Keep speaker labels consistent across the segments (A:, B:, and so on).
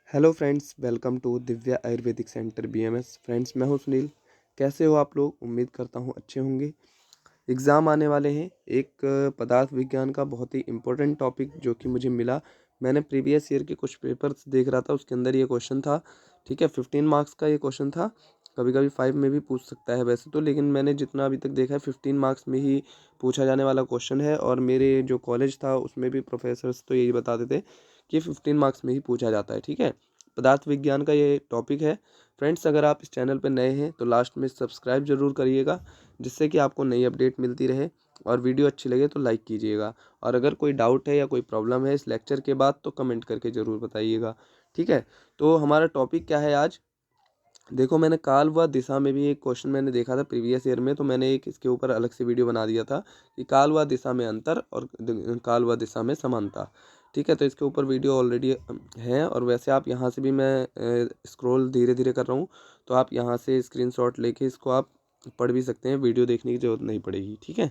A: Hello friends, welcome to Divya Ayurvedic centre BMS. Friends, मैं हूं सुनील। कैसे हो आप लोग? उम्मीद करता हूं अच्छे होंगे। एग्ज़ाम आने वाले हैं। एक पदार्थ विज्ञान का बहुत ही इम्पोर्टेंट टॉपिक जो कि मुझे मिला। मैंने प्रीवियस ईयर के कुछ पेपर्स देख रहा था, उसके अंदर ये क्वेश्चन था। ठीक है, 15 मार्क्स का ये क्वेश्चन था। कभी कभी 5 में भी पूछ सकता है वैसे तो, लेकिन मैंने जितना अभी तक देखा है 15 मार्क्स में ही पूछा जाने वाला क्वेश्चन है। और मेरे जो कॉलेज था उसमें भी प्रोफेसर्स तो यही बताते थे कि 15 मार्क्स में ही पूछा जाता है। ठीक है, पदार्थ विज्ञान का ये टॉपिक है। फ्रेंड्स, अगर आप इस चैनल पर नए हैं तो लास्ट में सब्सक्राइब जरूर करिएगा, जिससे कि आपको नई अपडेट मिलती रहे। और वीडियो अच्छी लगे तो लाइक कीजिएगा। और अगर कोई डाउट है या कोई प्रॉब्लम है इस लेक्चर के बाद तो कमेंट करके ज़रूर बताइएगा। ठीक है, तो हमारा टॉपिक क्या है आज? देखो, मैंने काल व दिशा में भी एक क्वेश्चन मैंने देखा था प्रीवियस ईयर में, तो मैंने एक इसके ऊपर अलग से वीडियो बना दिया था कि काल व दिशा में अंतर और काल व दिशा में समानता। ठीक है, तो इसके ऊपर वीडियो ऑलरेडी है। और वैसे आप यहाँ से भी मैं स्क्रॉल धीरे धीरे कर रहा हूँ, तो आप यहाँ से स्क्रीनशॉट लेके इसको आप पढ़ भी सकते हैं, वीडियो देखने की जरूरत नहीं पड़ेगी। ठीक है,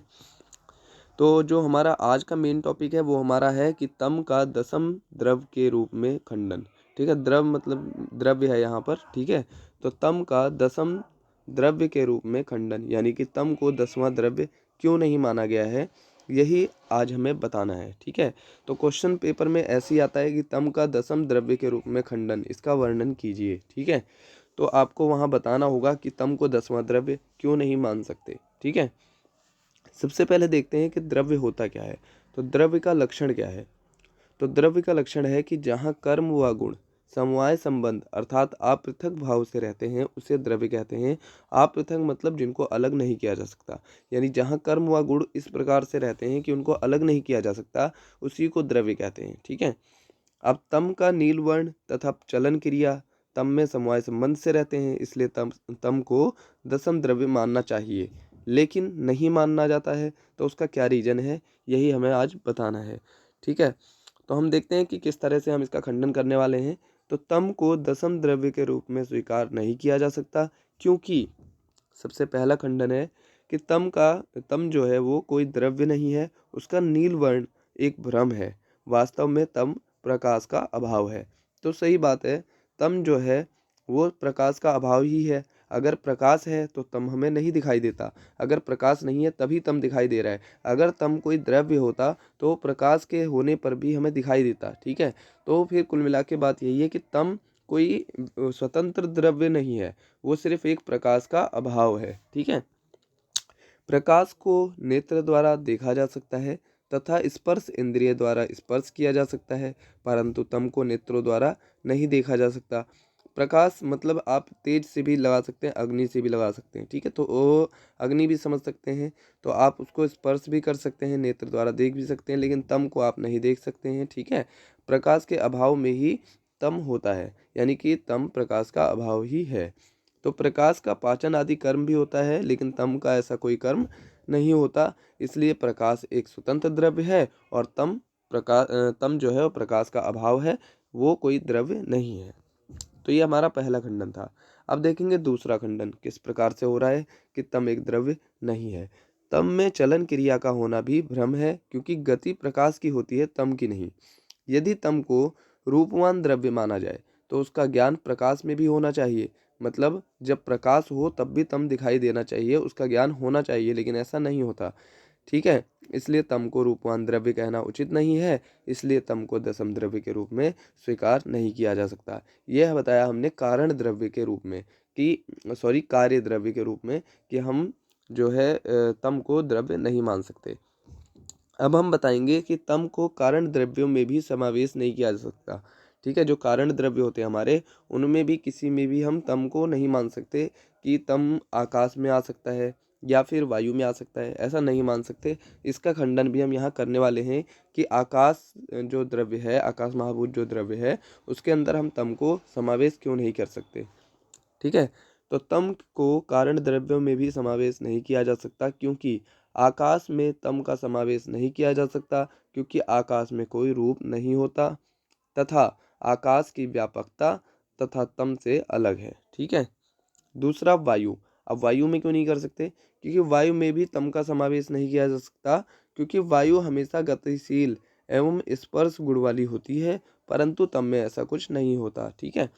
A: तो जो हमारा आज का मेन टॉपिक है वो हमारा है कि तम का दसम द्रव के रूप में खंडन। ठीक है, द्रव मतलब द्रव्य है यहाँ पर। ठीक है, तो तम का दसम द्रव्य के रूप में खंडन, यानी कि तम को 10वां द्रव्य क्यों नहीं माना गया है, यही आज हमें बताना है। ठीक है, तो क्वेश्चन पेपर में ऐसे ही आता है कि तम का दसम द्रव्य के रूप में खंडन, इसका वर्णन कीजिए। ठीक है, तो आपको वहाँ बताना होगा कि तम को 10वां द्रव्य क्यों नहीं मान सकते। ठीक है, सबसे पहले देखते हैं कि द्रव्य होता क्या है। तो द्रव्य का लक्षण क्या है? तो द्रव्य का लक्षण है कि जहाँ कर्म व गुण समवाय संबंध अर्थात अपृथक भाव से रहते हैं उसे द्रव्य कहते हैं। अपृथक मतलब जिनको अलग नहीं किया जा सकता, यानी जहाँ कर्म व गुण इस प्रकार से रहते हैं कि उनको अलग नहीं किया जा सकता, उसी को द्रव्य कहते हैं। ठीक है, अब तम का नील वर्ण तथा चलन क्रिया तम में समवाय संबंध से रहते हैं, इसलिए तम को दसम द्रव्य मानना चाहिए, लेकिन नहीं मानना जाता है। तो उसका क्या रीजन है, यही हमें आज बताना है। ठीक है, तो हम देखते हैं कि किस तरह से हम इसका खंडन करने वाले हैं। तो तम को दसम द्रव्य के रूप में स्वीकार नहीं किया जा सकता, क्योंकि सबसे पहला खंडन है कि तम जो है वो कोई द्रव्य नहीं है, उसका नील वर्ण एक भ्रम है। वास्तव में तम प्रकाश का अभाव है। तो सही बात है, तम जो है वो प्रकाश का अभाव ही है। अगर प्रकाश है तो तम हमें नहीं दिखाई देता, अगर प्रकाश नहीं है तभी तम दिखाई दे रहा है। अगर तम कोई द्रव्य होता तो प्रकाश के होने पर भी हमें दिखाई देता। ठीक है, तो फिर कुल मिला के बात यही है कि तम कोई स्वतंत्र द्रव्य नहीं है, वो सिर्फ एक प्रकाश का अभाव है। ठीक है, प्रकाश को नेत्र द्वारा देखा जा सकता है तथा स्पर्श इंद्रिय द्वारा स्पर्श किया जा सकता है, परंतु तम को नेत्रों द्वारा नहीं देखा जा सकता। प्रकाश मतलब आप तेज से भी लगा सकते हैं, अग्नि से भी लगा सकते हैं। ठीक है, तो वो अग्नि भी समझ सकते हैं, तो आप उसको स्पर्श भी कर सकते हैं, नेत्र द्वारा देख भी सकते हैं, लेकिन तम को आप नहीं देख सकते हैं। ठीक है, प्रकाश के अभाव में ही तम होता है, यानी कि तम प्रकाश का अभाव ही है। तो प्रकाश का पाचन आदि कर्म भी होता है, लेकिन तम का ऐसा कोई कर्म नहीं होता। इसलिए प्रकाश एक स्वतंत्र द्रव्य है और तम जो है वो प्रकाश का अभाव है, वो कोई द्रव्य नहीं है। तो ये हमारा पहला खंडन था। अब देखेंगे दूसरा खंडन किस प्रकार से हो रहा है कि तम एक द्रव्य नहीं है। तम में चलन क्रिया का होना भी भ्रम है, क्योंकि गति प्रकाश की होती है, तम की नहीं। यदि तम को रूपवान द्रव्य माना जाए तो उसका ज्ञान प्रकाश में भी होना चाहिए। मतलब जब प्रकाश हो तब भी तम दिखाई देना चाहिए, उसका ज्ञान होना चाहिए, लेकिन ऐसा नहीं होता। ठीक है, इसलिए तम को रूपवान द्रव्य कहना उचित नहीं है, इसलिए तम को दसम द्रव्य के रूप में स्वीकार नहीं किया जा सकता। यह बताया हमने कारण द्रव्य के रूप में कार्य द्रव्य के रूप में कि हम जो है तम को द्रव्य नहीं मान सकते। अब हम बताएंगे कि तम को कारण द्रव्यों में भी समावेश नहीं किया जा सकता। ठीक है, जो कारण द्रव्य होते हैं हमारे, उनमें भी किसी में भी हम तम को नहीं मान सकते कि तम आकाश में आ सकता है या फिर वायु में आ सकता है, ऐसा नहीं मान सकते। इसका खंडन भी हम यहाँ करने वाले हैं कि आकाश जो द्रव्य है, आकाश महाभूत जो द्रव्य है, उसके अंदर हम तम को समावेश क्यों नहीं कर सकते। ठीक है, तो तम को कारण द्रव्यों में भी समावेश नहीं किया जा सकता, क्योंकि आकाश में तम का समावेश नहीं किया जा सकता, क्योंकि आकाश में कोई रूप नहीं होता तथा आकाश की व्यापकता तथा तम से अलग है। ठीक है, दूसरा वायु। अब वायु में क्यों नहीं कर सकते? क्योंकि वायु में भी तम का समावेश नहीं किया जा सकता, क्योंकि वायु हमेशा गतिशील एवं स्पर्श गुण वाली होती है, परंतु तम में ऐसा कुछ नहीं होता। ठीक है,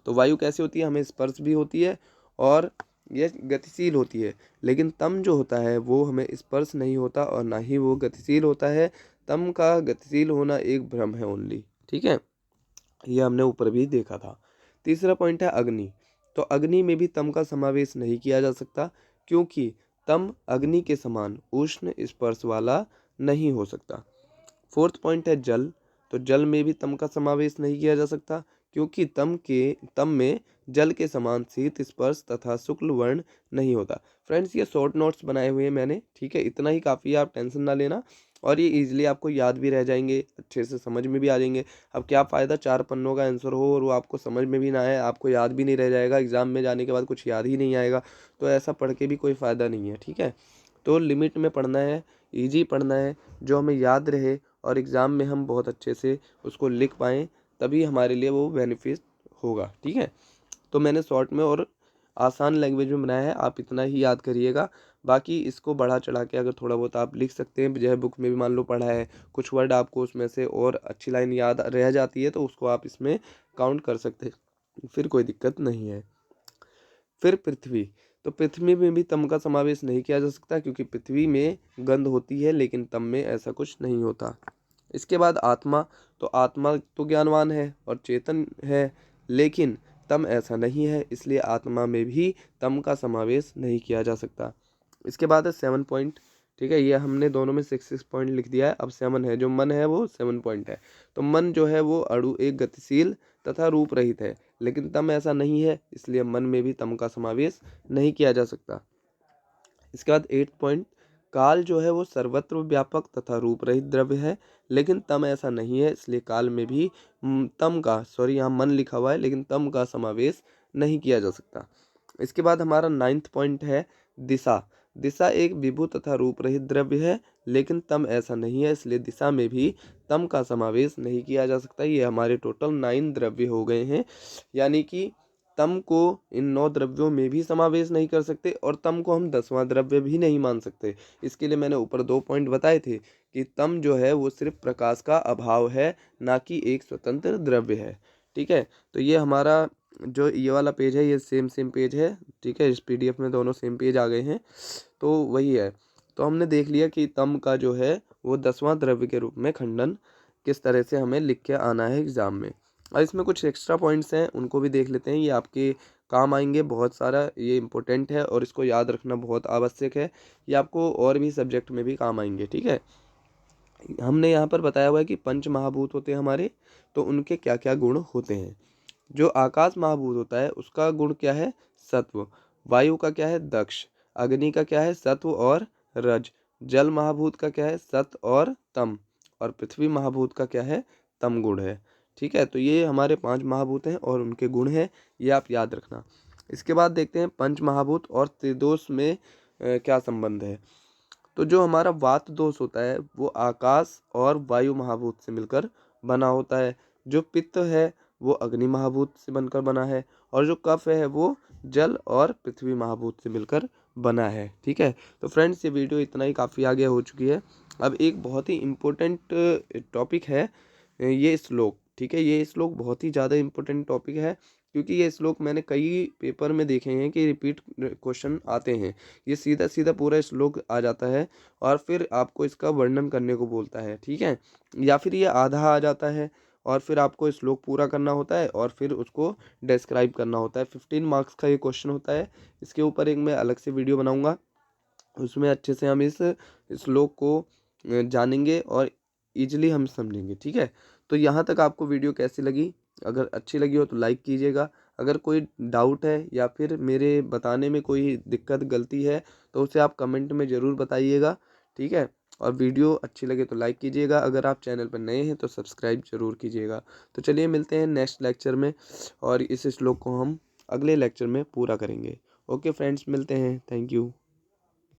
A: तो वायु कैसी होती है, हमें स्पर्श भी होती है और ये गतिशील होती है, लेकिन तम जो होता है वो हमें स्पर्श नहीं होता और ना ही वो गतिशील होता है। तम का गतिशील होना एक भ्रम है ओनली। ठीक है, ये हमने ऊपर भी देखा था। तीसरा पॉइंट है अग्नि। तो अग्नि में भी तम का समावेश नहीं किया जा सकता, क्योंकि तम अग्नि के समान उष्ण स्पर्श वाला नहीं हो सकता। फोर्थ पॉइंट है जल। तो जल में भी तम का समावेश नहीं किया जा सकता, क्योंकि तम में जल के समान शीत स्पर्श तथा शुक्ल वर्ण नहीं होता। फ्रेंड्स, ये शॉर्ट नोट्स बनाए हुए हैं मैंने। ठीक है, इतना ही काफ़ी है, आप टेंशन ना लेना, और ये इजीली आपको याद भी रह जाएंगे, अच्छे से समझ में भी आ जाएंगे। अब क्या फ़ायदा 4 पन्नों का आंसर हो और वो आपको समझ में भी ना आए, आपको याद भी नहीं रह जाएगा, एग्ज़ाम में जाने के बाद कुछ याद ही नहीं आएगा, तो ऐसा पढ़ के भी कोई फ़ायदा नहीं है। ठीक है, तो लिमिट में पढ़ना है, ईजी पढ़ना है, जो हमें याद रहे और एग्ज़ाम में हम बहुत अच्छे से उसको लिख पाएँ, तभी हमारे लिए वो बेनिफिट होगा। ठीक है, तो मैंने शॉर्ट में और आसान लैंग्वेज में बनाया है, आप इतना ही याद करिएगा। बाकी इसको बढ़ा चढ़ा के अगर थोड़ा बहुत आप लिख सकते हैं, जो है बुक में भी मान लो पढ़ा है, कुछ वर्ड आपको उसमें से और अच्छी लाइन याद रह जाती है, तो उसको आप इसमें काउंट कर सकते हैं, फिर कोई दिक्कत नहीं है। फिर पृथ्वी। तो पृथ्वी में भी तम का समावेश नहीं किया जा सकता, क्योंकि पृथ्वी में गंध होती है, लेकिन तम में ऐसा कुछ नहीं होता। इसके बाद आत्मा। तो आत्मा तो ज्ञानवान है और चेतन है, लेकिन तम ऐसा नहीं है, इसलिए आत्मा में भी तम का समावेश नहीं किया जा सकता। इसके बाद है 7 पॉइंट। ठीक है, ये हमने दोनों में 6 पॉइंट लिख दिया है, अब 7 है, जो मन है वो 7 पॉइंट है। तो मन जो है वो अणु एक गतिशील तथा रूप रहित है, लेकिन तम ऐसा नहीं है, इसलिए मन में भी तम का समावेश नहीं किया जा सकता। इसके बाद 8 पॉइंट, काल जो है वो सर्वत्र व्यापक तथा रूप रहित द्रव्य है, लेकिन तम ऐसा नहीं है, इसलिए काल में भी तम का, सॉरी यहाँ मन लिखा हुआ है, लेकिन तम का समावेश नहीं किया जा सकता। इसके बाद हमारा 9th पॉइंट है दिशा। दिशा एक विभु तथा रूप रहित द्रव्य है, लेकिन तम ऐसा नहीं है, इसलिए दिशा में भी तम का समावेश नहीं किया जा सकता। ये हमारे टोटल 9 द्रव्य हो गए हैं, यानी कि तम को इन 9 द्रव्यों में भी समावेश नहीं कर सकते और तम को हम 10वां द्रव्य भी नहीं मान सकते। इसके लिए मैंने ऊपर 2 पॉइंट बताए थे कि तम जो है वो सिर्फ प्रकाश का अभाव है, ना कि एक स्वतंत्र द्रव्य है। ठीक है, तो ये हमारा जो ये वाला पेज है, ये सेम पेज है। ठीक है, इस पीडीएफ में दोनों सेम पेज आ गए हैं, तो वही है। तो हमने देख लिया कि तम का जो है वो 10वां द्रव्य के रूप में खंडन किस तरह से हमें लिख के आना है एग्जाम में। और इसमें कुछ एक्स्ट्रा पॉइंट्स हैं, उनको भी देख लेते हैं, ये आपके काम आएंगे बहुत सारा, ये इंपॉर्टेंट है और इसको याद रखना बहुत आवश्यक है। ये आपको और भी सब्जेक्ट में भी काम आएंगे। ठीक है, हमने यहाँ पर बताया हुआ है कि पंच महाभूत होते हैं हमारे, तो उनके क्या क्या गुण होते हैं। जो आकाश महाभूत होता है उसका गुण क्या है, सत्व। वायु का क्या है, दक्ष। अग्नि का क्या है, सत्व और रज। जल महाभूत का क्या है, सत्व और तम। और पृथ्वी महाभूत का क्या है, तम गुण है। ठीक है, तो ये हमारे 5 महाभूत हैं और उनके गुण हैं, ये आप याद रखना। इसके बाद देखते हैं पंच महाभूत और त्रिदोष में क्या संबंध है। तो जो हमारा वात दोष होता है वो आकाश और वायु महाभूत से मिलकर बना होता है। जो पित्त है वो अग्नि महाभूत से बनकर बना है, और जो कफ है वो जल और पृथ्वी महाभूत से मिलकर बना है। ठीक है, तो फ्रेंड्स ये वीडियो इतना ही काफ़ी आगे हो चुकी है। अब एक बहुत ही इम्पोर्टेंट टॉपिक है ये श्लोक। ठीक है, ये श्लोक बहुत ही ज़्यादा इम्पोर्टेंट टॉपिक है, क्योंकि ये श्लोक मैंने कई पेपर में देखे हैं कि रिपीट क्वेश्चन आते हैं। ये सीधा सीधा पूरा श्लोक आ जाता है और फिर आपको इसका वर्णन करने को बोलता है। ठीक है, या फिर ये आधा आ जाता है और फिर आपको श्लोक पूरा करना होता है और फिर उसको डिस्क्राइब करना होता है। 15 मार्क्स का ये क्वेश्चन होता है। इसके ऊपर एक मैं अलग से वीडियो बनाऊंगा, उसमें अच्छे से हम इस श्लोक को जानेंगे और इजीली हम समझेंगे। ठीक है, तो यहाँ तक आपको वीडियो कैसी लगी, अगर अच्छी लगी हो तो लाइक कीजिएगा। अगर कोई डाउट है या फिर मेरे बताने में कोई दिक्कत गलती है तो उसे आप कमेंट में ज़रूर बताइएगा। ठीक है, और वीडियो अच्छी लगे तो लाइक कीजिएगा, अगर आप चैनल पर नए हैं तो सब्सक्राइब जरूर कीजिएगा। तो चलिए मिलते हैं नेक्स्ट लेक्चर में और इस श्लोक को हम अगले लेक्चर में पूरा करेंगे। ओके फ्रेंड्स, मिलते हैं, थैंक यू।